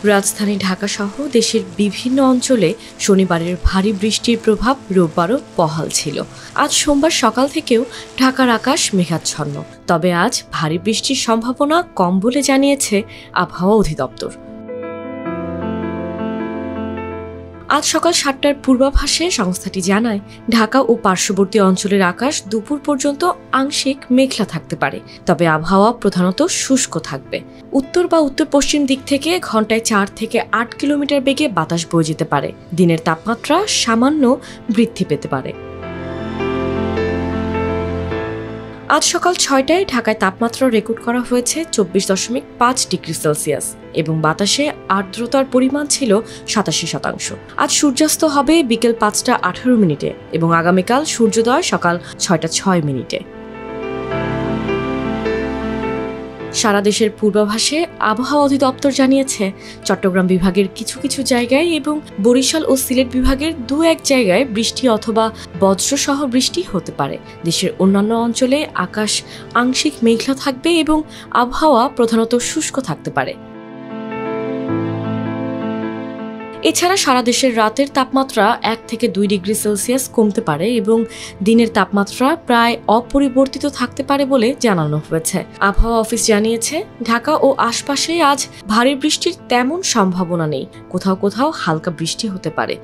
রাজধানী ঢাকা সহ দেশের বিভিন্ন অঞ্চলে শনিবারের ভারী বৃষ্টির প্রভাব রোববারও বহাল ছিল। আজ সোমবার সকাল থেকেও ঢাকার আকাশ মেঘাচ্ছন্ন, তবে আজ ভারী বৃষ্টির সম্ভাবনা কম বলে জানিয়েছে আবহাওয়া অধিদপ্তর। আজ সকাল ৭টার পূর্বাভাসে সংস্থাটি জানায়, ঢাকা ও পার্শ্ববর্তী অঞ্চলের আকাশ দুপুর পর্যন্ত আংশিক মেঘলা থাকতে পারে, তবে আবহাওয়া প্রধানত শুষ্ক থাকবে। উত্তর বা উত্তর পশ্চিম দিক থেকে ঘন্টায় ৪ থেকে ৮ কিলোমিটার বেগে বাতাস বয়ে যেতে পারে। দিনের তাপমাত্রা সামান্য বৃদ্ধি পেতে পারে। আজ সকাল ৬টায় ঢাকায় তাপমাত্রা রেকর্ড করা হয়েছে ২৪.৫ ডিগ্রি সেলসিয়াস এবং বাতাসে আর্দ্রতার পরিমাণ ছিল ৮৭%। আজ সূর্যাস্ত হবে বিকেল ৫টা ১৮ মিনিটে এবং আগামীকাল সূর্যোদয় সকাল ৬টা ৬ মিনিটে। সারা দেশের পূর্বাভাসে আবহাওয়া অধিদপ্তর জানিয়েছে, চট্টগ্রাম বিভাগের কিছু কিছু জায়গায় এবং বরিশাল ও সিলেট বিভাগের ২-১ জায়গায় বৃষ্টি অথবা বজ্রসহ বৃষ্টি হতে পারে। দেশের অন্যান্য অঞ্চলে আকাশ আংশিক মেঘলা থাকবে এবং আবহাওয়া প্রধানত শুষ্ক থাকতে পারে। এছাড়া সারা দেশের রাতের তাপমাত্রা ১ থেকে ২ ডিগ্রি সেলসিয়াস কমতে পারে এবং দিনের তাপমাত্রা প্রায় অপরিবর্তিত থাকতে পারে বলে জানানো হয়েছে। আবহাওয়া অফিস জানিয়েছে, ঢাকা ও আশপাশে আজ ভারী বৃষ্টির তেমন সম্ভাবনা নেই, কোথাও কোথাও হালকা বৃষ্টি হতে পারে।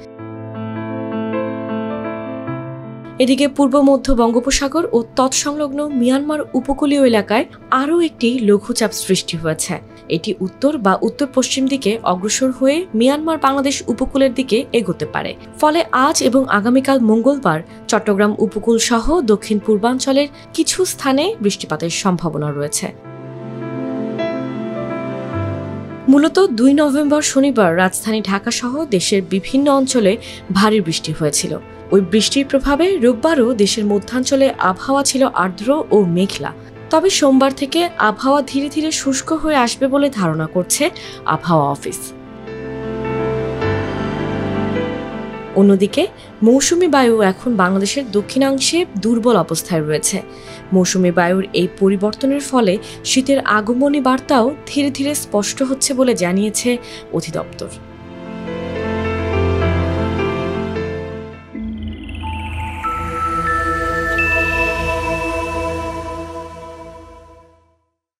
এদিকে পূর্ব মধ্য বঙ্গোপসাগর ও তৎসংলগ্ন মিয়ানমার উপকূলীয় এলাকায় আরও একটি লঘুচাপ সৃষ্টি হয়েছে। এটি উত্তর বা উত্তর পশ্চিম দিকে অগ্রসর হয়ে মিয়ানমার বাংলাদেশ উপকূলের দিকে এগোতে পারে। ফলে আজ এবং আগামীকাল মঙ্গলবার চট্টগ্রাম উপকূল সহ দক্ষিণ পূর্বাঞ্চলের কিছু স্থানে বৃষ্টিপাতের সম্ভাবনা রয়েছে। মূলত ২ নভেম্বর শনিবার রাজধানী ঢাকা সহ দেশের বিভিন্ন অঞ্চলে ভারী বৃষ্টি হয়েছিল। ওই বৃষ্টির প্রভাবে রোববারও দেশের মধ্যাঞ্চলে আবহাওয়া ছিল আর্দ্র ও মেঘলা। তবে সোমবার থেকে আবহাওয়া ধীরে ধীরে শুষ্ক হয়ে আসবে বলে ধারণা করছে আবহাওয়া অফিস। অন্যদিকে মৌসুমী বায়ু এখন বাংলাদেশের দক্ষিণাংশে দুর্বল অবস্থায় রয়েছে। মৌসুমী বায়ুর এই পরিবর্তনের ফলে শীতের আগমনী বার্তাও ধীরে ধীরে স্পষ্ট হচ্ছে বলে জানিয়েছে অধিদপ্তর।